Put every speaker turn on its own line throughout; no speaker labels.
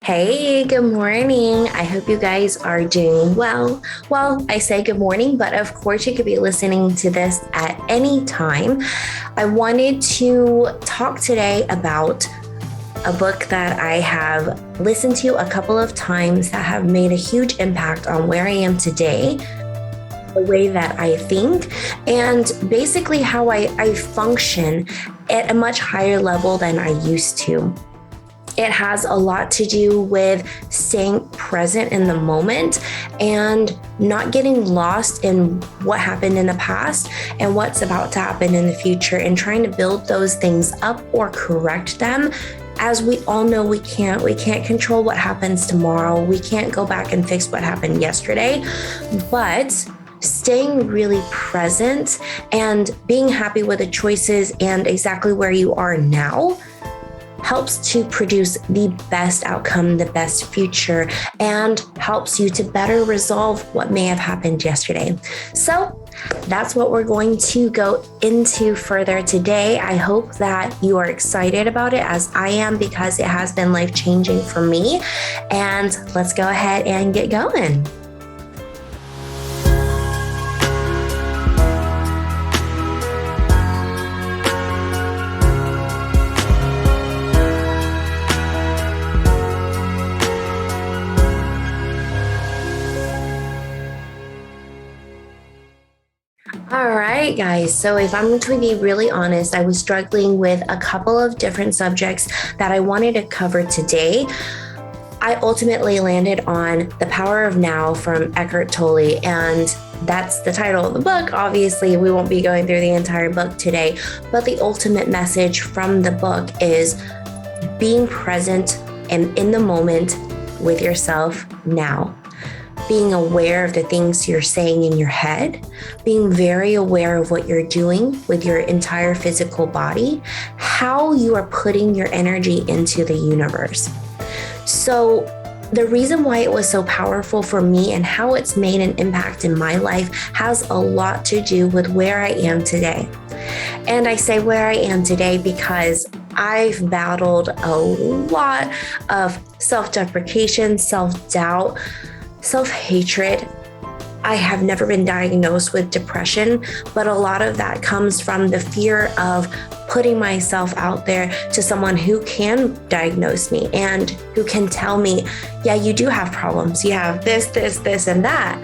Hey, good morning. I hope you guys are doing well. Well, I say good morning, but of course, you could be listening to this at any time. I wanted to talk today about a book that I have listened to a couple of times that have made a huge impact on where I am today, the way that I think, and basically how I function at a much higher level than I used to. It has a lot to do with staying present in the moment and not getting lost in what happened in the past and what's about to happen in the future, and trying to build those things up or correct them. As we all know, we can't control what happens tomorrow. We can't go back and fix what happened yesterday, but staying really present and being happy with the choices and exactly where you are now helps to produce the best outcome, the best future, and helps you to better resolve what may have happened yesterday. So that's what we're going to go into further today. I hope that you are excited about it as I am, because it has been life-changing for me. And let's go ahead and get going. All right, guys. So if I'm to be really honest, I was struggling with a couple of different subjects that I wanted to cover today. I ultimately landed on The Power of Now from Eckhart Tolle, and that's the title of the book. Obviously, we won't be going through the entire book today, but the ultimate message from the book is being present and in the moment with yourself now. Being aware of the things you're saying in your head, being very aware of what you're doing with your entire physical body, how you are putting your energy into the universe. So the reason why it was so powerful for me and how it's made an impact in my life has a lot to do with where I am today. And I say where I am today because I've battled a lot of self-deprecation, self-doubt, self-hatred. I have never been diagnosed with depression, but a lot of that comes from the fear of putting myself out there to someone who can diagnose me and who can tell me, yeah, you do have problems. You have this, and that.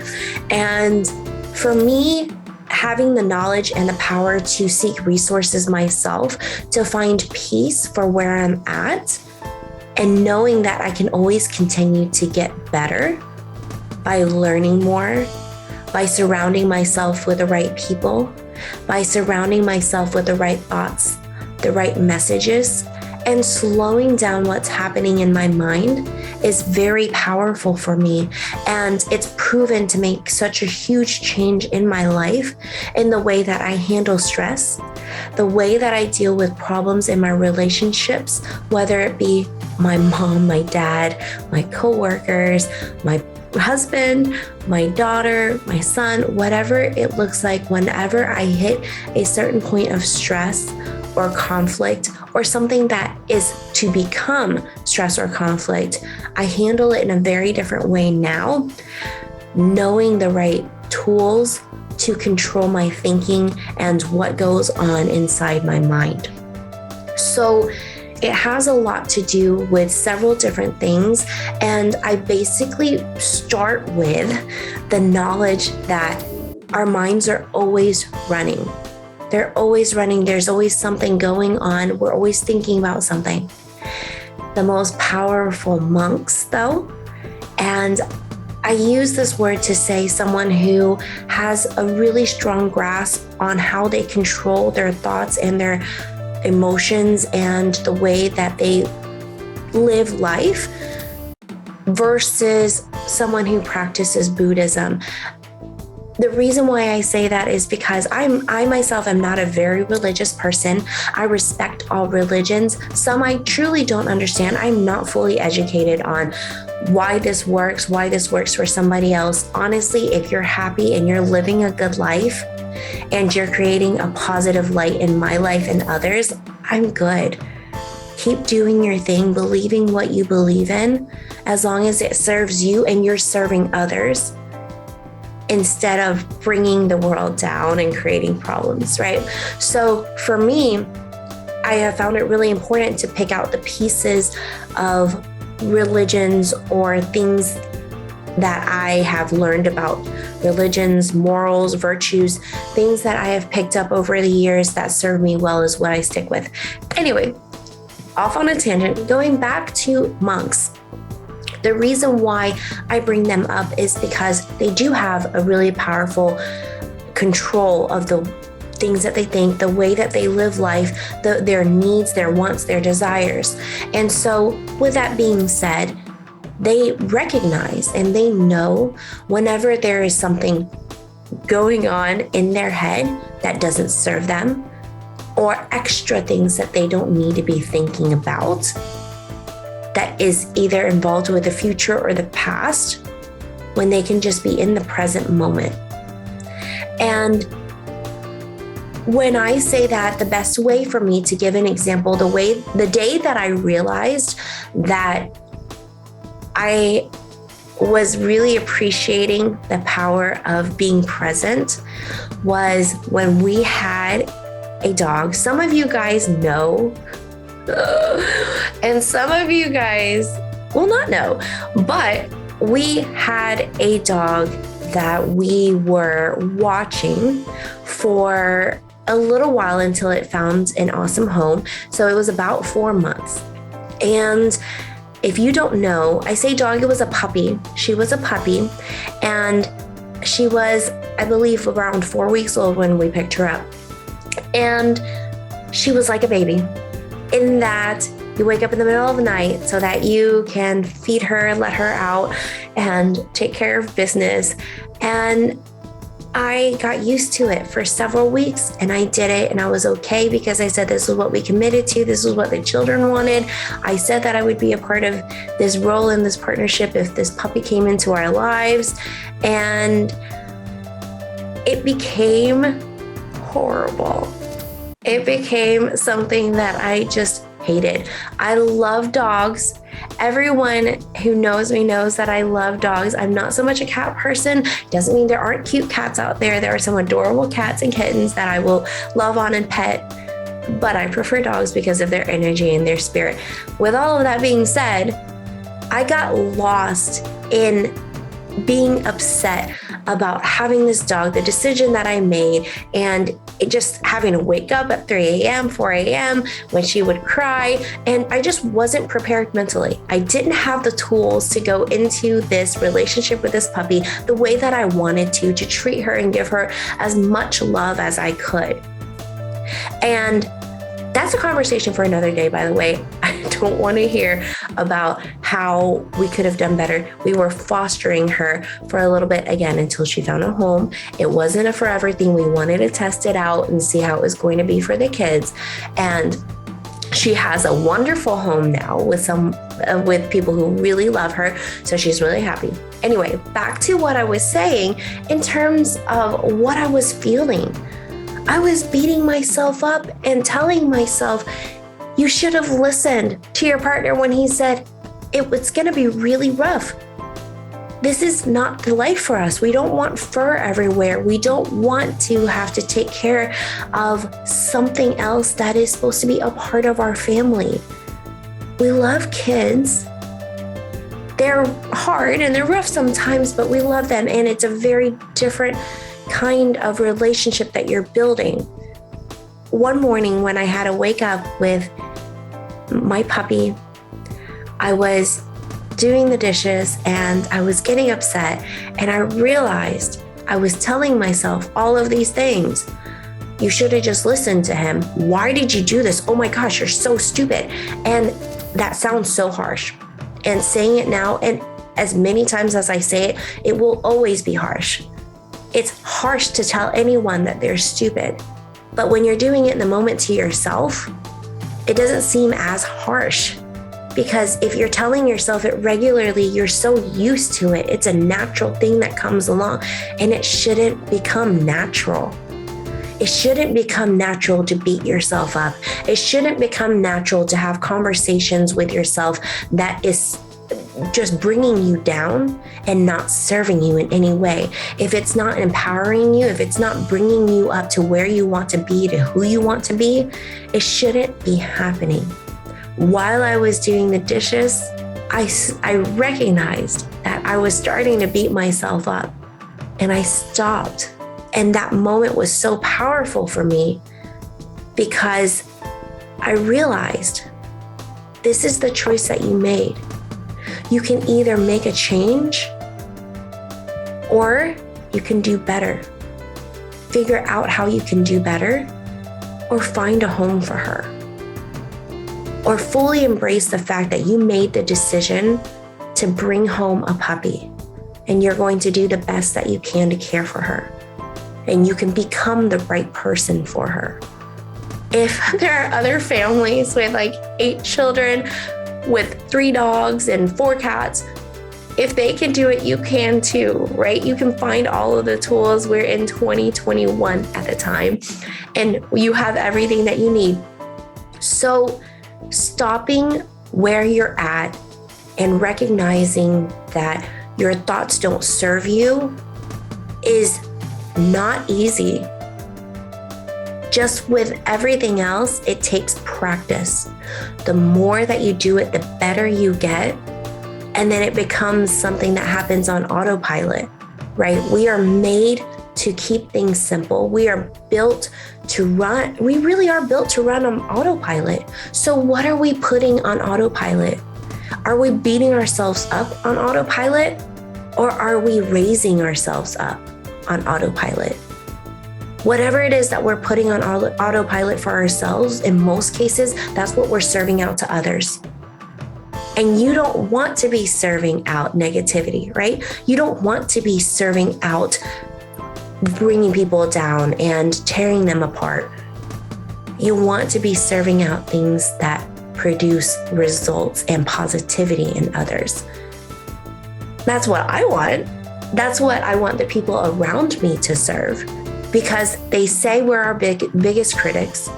And for me, having the knowledge and the power to seek resources myself, to find peace for where I'm at, and knowing that I can always continue to get better by learning more, by surrounding myself with the right people, by surrounding myself with the right thoughts, the right messages, and slowing down what's happening in my mind is very powerful for me. And it's proven to make such a huge change in my life, in the way that I handle stress, the way that I deal with problems in my relationships, whether it be my mom, my dad, my coworkers, my husband, my daughter, my son, whatever it looks like. Whenever I hit a certain point of stress or conflict, or something that is to become stress or conflict, I handle it in a very different way now, knowing the right tools to control my thinking and what goes on inside my mind. So it has a lot to do with several different things, and I basically start with the knowledge that our minds are always running. They're always running. There's always something going on. We're always thinking about something. The most powerful monks, though, and I use this word to say someone who has a really strong grasp on how they control their thoughts and their emotions and the way that they live life, versus someone who practices Buddhism. The reason why I say that is because I myself am not a very religious person. I respect all religions. Some I truly don't understand. I'm not fully educated on why this works for somebody else. Honestly, if you're happy and you're living a good life and you're creating a positive light in my life and others, I'm good. Keep doing your thing, believing what you believe in, as long as it serves you and you're serving others, instead of bringing the world down and creating problems, right? So for me, I have found it really important to pick out the pieces of religions or things that I have learned about religions, morals, virtues, things that I have picked up over the years that serve me well is what I stick with. Anyway, off on a tangent, going back to monks. The reason why I bring them up is because they do have a really powerful control of the things that they think, the way that they live life, their needs, their wants, their desires. And so with that being said, they recognize and they know whenever there is something going on in their head that doesn't serve them, or extra things that they don't need to be thinking about, that is either involved with the future or the past, when they can just be in the present moment. And when I say that, the best way for me to give an example, the day that I realized that I was really appreciating the power of being present was when we had a dog. Some of you guys know, and some of you guys will not know, but we had a dog that we were watching for a little while until it found an awesome home. So it was about 4 months. And if you don't know, I say dog, it was a puppy. She was a puppy, and she was, I believe, around 4 weeks old when we picked her up. And she was like a baby in that you wake up in the middle of the night so that you can feed her, let her out, and take care of business. And I got used to it for several weeks, and I did it, and I was okay because I said this is what we committed to. This is what the children wanted. I said that I would be a part of this role in this partnership if this puppy came into our lives. And it became horrible. It became something that I just hated. I love dogs. Everyone who knows me knows that I love dogs. I'm not so much a cat person. Doesn't mean there aren't cute cats out there. There are some adorable cats and kittens that I will love on and pet, but I prefer dogs because of their energy and their spirit. With all of that being said, I got lost in being upset about having this dog, the decision that I made, and it just having to wake up at 3 a.m., 4 a.m. when she would cry. And I just wasn't prepared mentally. I didn't have the tools to go into this relationship with this puppy the way that I wanted to treat her and give her as much love as I could. And that's a conversation for another day, by the way. I don't want to hear about how we could have done better. We were fostering her for a little bit, again, until she found a home. It wasn't a forever thing. We wanted to test it out and see how it was going to be for the kids. And she has a wonderful home now with people who really love her. So she's really happy. Anyway, back to what I was saying in terms of what I was feeling. I was beating myself up and telling myself, you should have listened to your partner when he said, it's going to be really rough. This is not the life for us. We don't want fur everywhere. We don't want to have to take care of something else that is supposed to be a part of our family. We love kids. They're hard and they're rough sometimes, but we love them. And it's a very different kind of relationship that you're building. One morning when I had to wake up with my puppy, I was doing the dishes and I was getting upset, and I realized I was telling myself all of these things. You should have just listened to him. Why did you do this? Oh my gosh, you're so stupid. And that sounds so harsh. And saying it now, and as many times as I say it, it will always be harsh. It's harsh to tell anyone that they're stupid. But when you're doing it in the moment to yourself, it doesn't seem as harsh. Because if you're telling yourself it regularly, you're so used to it. It's a natural thing that comes along, and it shouldn't become natural. It shouldn't become natural to beat yourself up. It shouldn't become natural to have conversations with yourself that is just bringing you down and not serving you in any way. If it's not empowering you, if it's not bringing you up to where you want to be, to who you want to be, it shouldn't be happening. While I was doing the dishes, I recognized that I was starting to beat myself up, and I stopped. And that moment was so powerful for me because I realized this is the choice that you made. You can either make a change or you can do better. Figure out how you can do better, or find a home for her. Or fully embrace the fact that you made the decision to bring home a puppy, and you're going to do the best that you can to care for her. And you can become the right person for her. If there are other families with like 8 children, with 3 dogs and 4 cats, if they can do it, you can too, right? You can find all of the tools. We're in 2021 at the time, and you have everything that you need. So stopping where you're at and recognizing that your thoughts don't serve you is not easy. Just with everything else, it takes practice. The more that you do it, the better you get. And then it becomes something that happens on autopilot, right? We are made to keep things simple. We are built to run. We really are built to run on autopilot. So what are we putting on autopilot? Are we beating ourselves up on autopilot, or are we raising ourselves up on autopilot? Whatever it is that we're putting on autopilot for ourselves, in most cases, that's what we're serving out to others. And you don't want to be serving out negativity, right? You don't want to be serving out bringing people down and tearing them apart. You want to be serving out things that produce results and positivity in others. That's what I want. That's what I want the people around me to serve, because they say we're our biggest critics.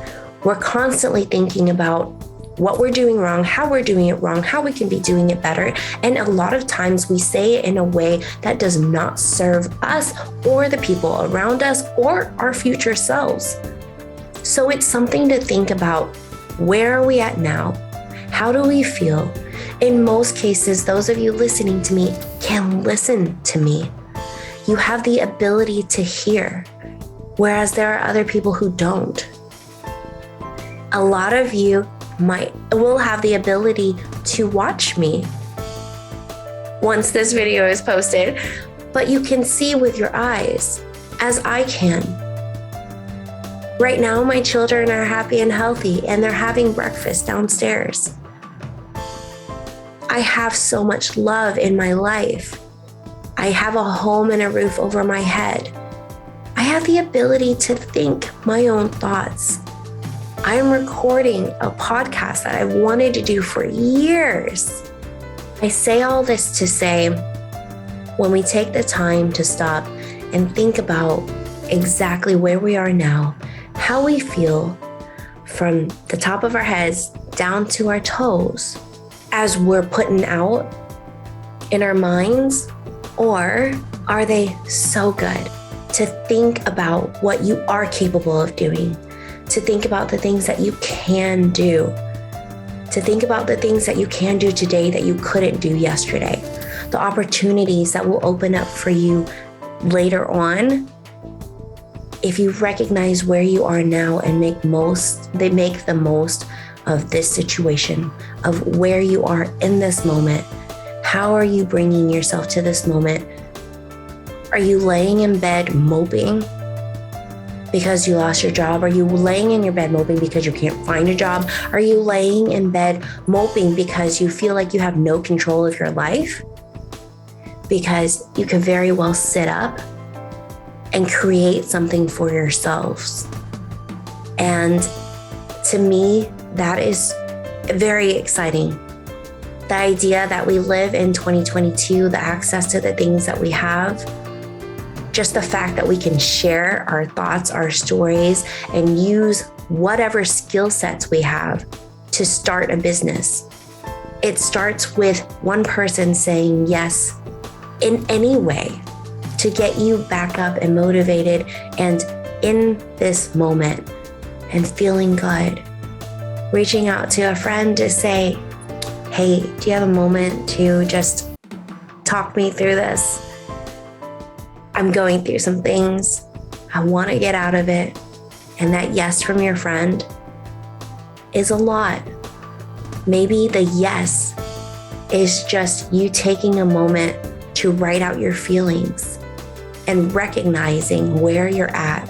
We're constantly thinking about what we're doing wrong, how we're doing it wrong, how we can be doing it better. And a lot of times we say it in a way that does not serve us or the people around us or our future selves. So it's something to think about. Where are we at now? How do we feel? In most cases, those of you listening to me can listen to me. You have the ability to hear, whereas there are other people who don't. A lot of you will have the ability to watch me once this video is posted, but you can see with your eyes, as I can. Right now, my children are happy and healthy, and they're having breakfast downstairs. I have so much love in my life. I have a home and a roof over my head. I have the ability to think my own thoughts. I'm recording a podcast that I've wanted to do for years. I say all this to say, when we take the time to stop and think about exactly where we are now, how we feel from the top of our heads down to our toes, as we're putting out in our minds, or are they so good? To think about what you are capable of doing, to think about the things that you can do, to think about the things that you can do today that you couldn't do yesterday, the opportunities that will open up for you later on if you recognize where you are now and make the most of this situation, of where you are in this moment. How are you bringing yourself to this moment? Are you laying in bed moping because you lost your job? Are you laying in your bed moping because you can't find a job? Are you laying in bed moping because you feel like you have no control of your life? Because you could very well sit up and create something for yourselves. And to me, that is very exciting. The idea that we live in 2022, the access to the things that we have, Just the fact that we can share our thoughts, our stories, and use whatever skill sets we have to start a business. It starts with one person saying yes in any way to get you back up and motivated and in this moment and feeling good. Reaching out to a friend to say, hey, do you have a moment to just talk me through this? I'm going through some things. I want to get out of it. And that yes from your friend is a lot. Maybe the yes is just you taking a moment to write out your feelings and recognizing where you're at.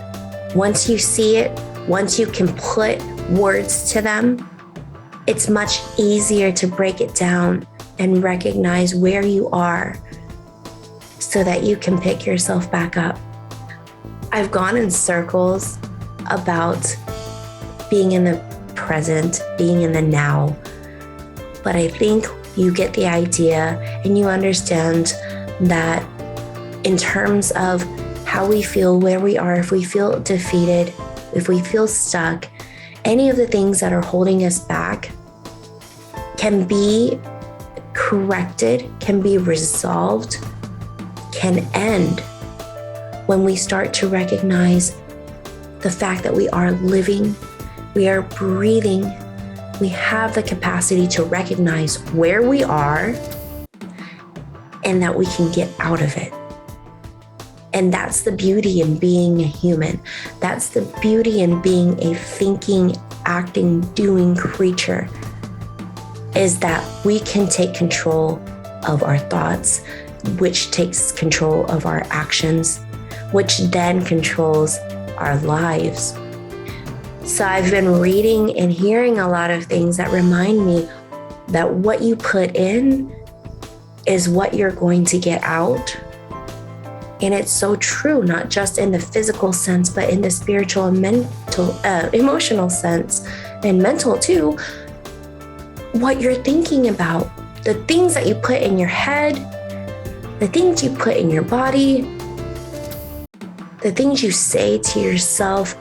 Once you see it, once you can put words to them, it's much easier to break it down and recognize where you are so that you can pick yourself back up. I've gone in circles about being in the present, being in the now, but I think you get the idea and you understand that in terms of how we feel, where we are, if we feel defeated, if we feel stuck, any of the things that are holding us back can be corrected, can be resolved, can end when we start to recognize the fact that we are living, we are breathing, we have the capacity to recognize where we are and that we can get out of it. And that's the beauty in being a human. That's the beauty in being a thinking, acting, doing creature, is that we can take control of our thoughts, which takes control of our actions, which then controls our lives. So I've been reading and hearing a lot of things that remind me that what you put in is what you're going to get out. And it's so true, not just in the physical sense, but in the spiritual and mental, emotional sense, and mental too. What you're thinking about, the things that you put in your head, the things you put in your body, the things you say to yourself,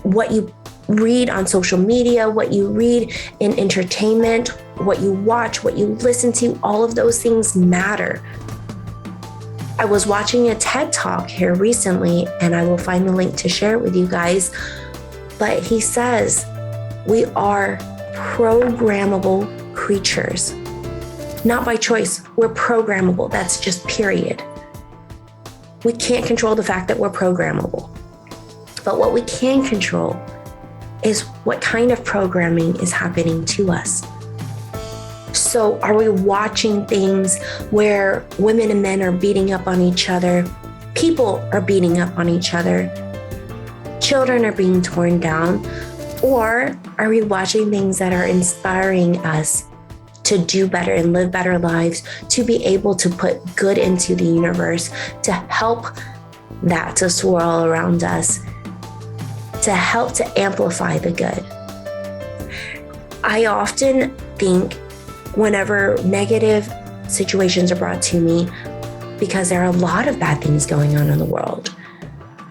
what you read on social media, what you read in entertainment, what you watch, what you listen to, all of those things matter. I was watching a TED Talk here recently, and I will find the link to share it with you guys. But he says we are programmable creatures. Not by choice, we're programmable. That's just period. We can't control the fact that we're programmable. But what we can control is what kind of programming is happening to us. So are we watching things where women and men are beating up on each other? People are beating up on each other. Children are being torn down. Or are we watching things that are inspiring us to do better and live better lives, to be able to put good into the universe, to help that to swirl around us, to help to amplify the good? I often think whenever negative situations are brought to me, because there are a lot of bad things going on in the world,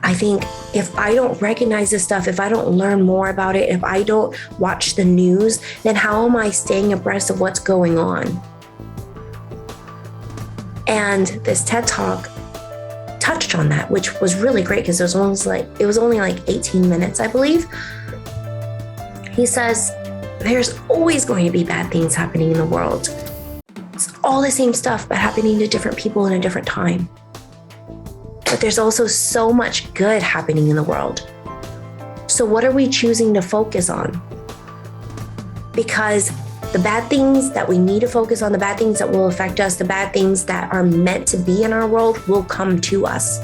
I think if I don't recognize this stuff, if I don't learn more about it, if I don't watch the news, then how am I staying abreast of what's going on? And this TED Talk touched on that, which was really great because it was only like 18 minutes, I believe. He says, there's always going to be bad things happening in the world. It's all the same stuff, but happening to different people in a different time. But there's also so much good happening in the world. So what are we choosing to focus on? Because the bad things that we need to focus on, the bad things that will affect us, the bad things that are meant to be in our world will come to us.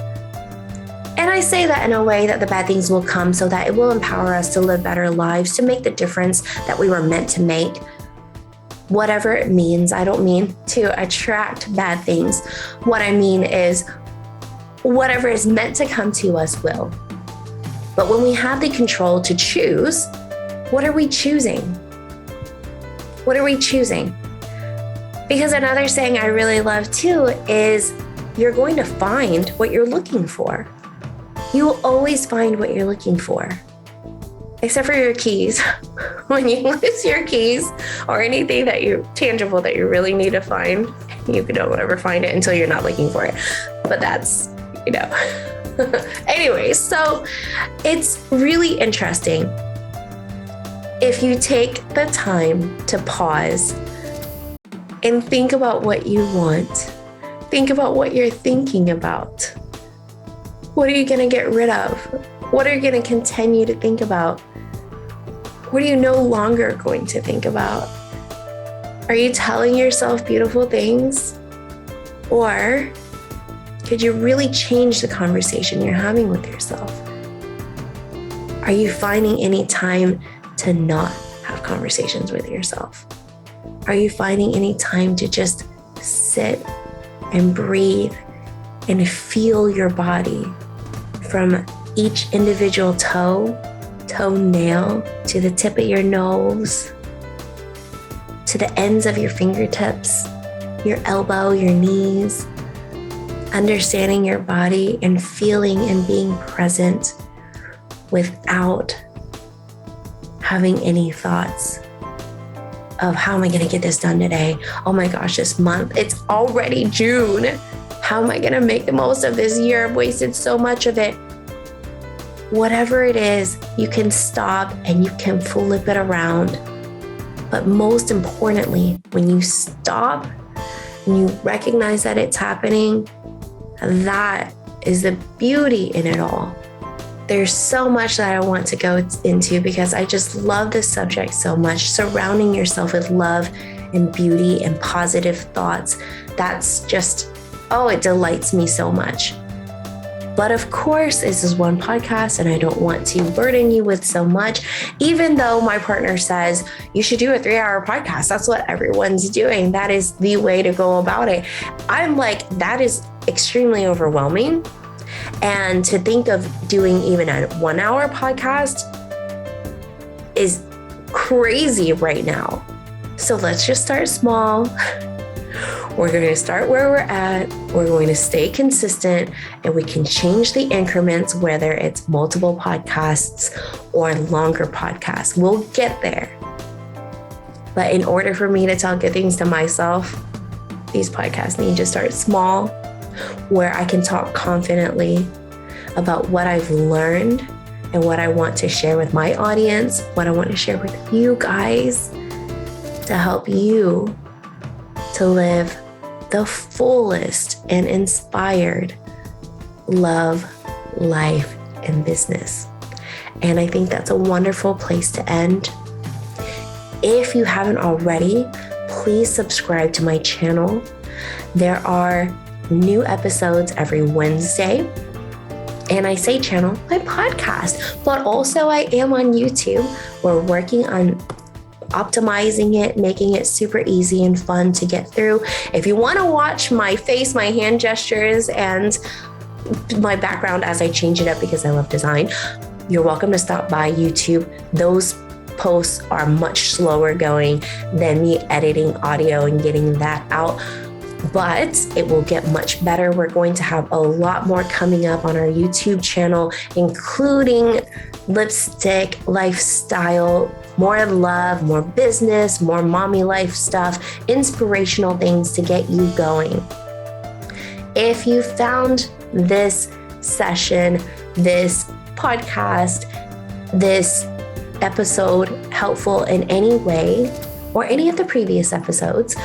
And I say that in a way that the bad things will come so that it will empower us to live better lives, to make the difference that we were meant to make. Whatever it means, I don't mean to attract bad things. What I mean is whatever is meant to come to us will. But when we have the control to choose, what are we choosing? What are we choosing? Because another saying I really love too is you're going to find what you're looking for. You will always find what you're looking for, except for your keys. When you lose your keys or anything that you tangible that you really need to find, you don't ever find it until you're not looking for it. But that's, Anyways, so it's really interesting. If you take the time to pause and think about what you want, think about what you're thinking about. What are you going to get rid of? What are you going to continue to think about? What are you no longer going to think about? Are you telling yourself beautiful things? Or could you really change the conversation you're having with yourself? Are you finding any time to not have conversations with yourself? Are you finding any time to just sit and breathe and feel your body from each individual toenail, to the tip of your nose, to the ends of your fingertips, your elbow, your knees, understanding your body and feeling and being present without having any thoughts of how am I going to get this done today? Oh my gosh, this month, it's already June. How am I going to make the most of this year? I've wasted so much of it. Whatever it is, you can stop and you can flip it around. But most importantly, when you stop and you recognize that it's happening, that is the beauty in it all. There's so much that I want to go into because I just love this subject so much. Surrounding yourself with love and beauty and positive thoughts. That's just, it delights me so much. But of course, this is one podcast and I don't want to burden you with so much, even though my partner says you should do a 3-hour podcast. That's what everyone's doing. That is the way to go about it. I'm like, that is extremely overwhelming. And to think of doing even a 1-hour podcast is crazy right now. So let's just start small. We're going to start where we're at. We're going to stay consistent and we can change the increments, whether it's multiple podcasts or longer podcasts. We'll get there. But in order for me to tell good things to myself, these podcasts need to start small, where I can talk confidently about what I've learned and what I want to share with my audience, what I want to share with you guys to help you to live the fullest and inspired love, life, and business. And I think that's a wonderful place to end. If you haven't already, please subscribe to my channel. There are new episodes every Wednesday. And I say channel, my podcast, but also I am on YouTube. We're working on optimizing it, making it super easy and fun to get through. If you want to watch my face, my hand gestures, and my background as I change it up because I love design, you're welcome to stop by YouTube. Those posts are much slower going than me editing audio and getting that out, but it will get much better. We're going to have a lot more coming up on our YouTube channel, including lipstick, lifestyle, more love, more business, more mommy life stuff, inspirational things to get you going. If you found this session, this podcast, this episode helpful in any way, or any of the previous episodes,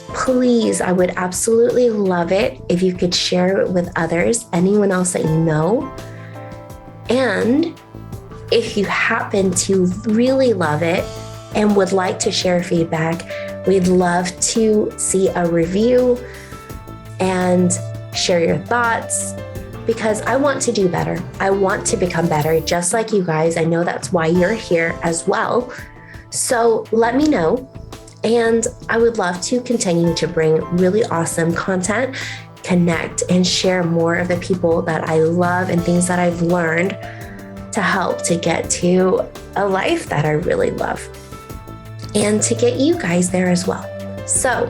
please, I would absolutely love it if you could share it with others, anyone else that you know. And if you happen to really love it and would like to share feedback, we'd love to see a review and share your thoughts, because I want to do better. I want to become better, just like you guys. I know that's why you're here as well. So let me know. And I would love to continue to bring really awesome content, connect and share more of the people that I love and things that I've learned to help to get to a life that I really love and to get you guys there as well. So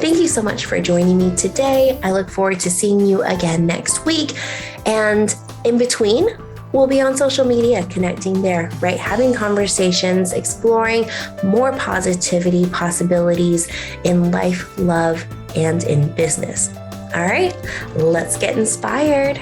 Thank you so much for joining me today. I look forward to seeing you again next week. And in between, we'll be on social media connecting there, right? Having conversations, exploring more positivity possibilities in life, love, and in business. All right, let's get inspired.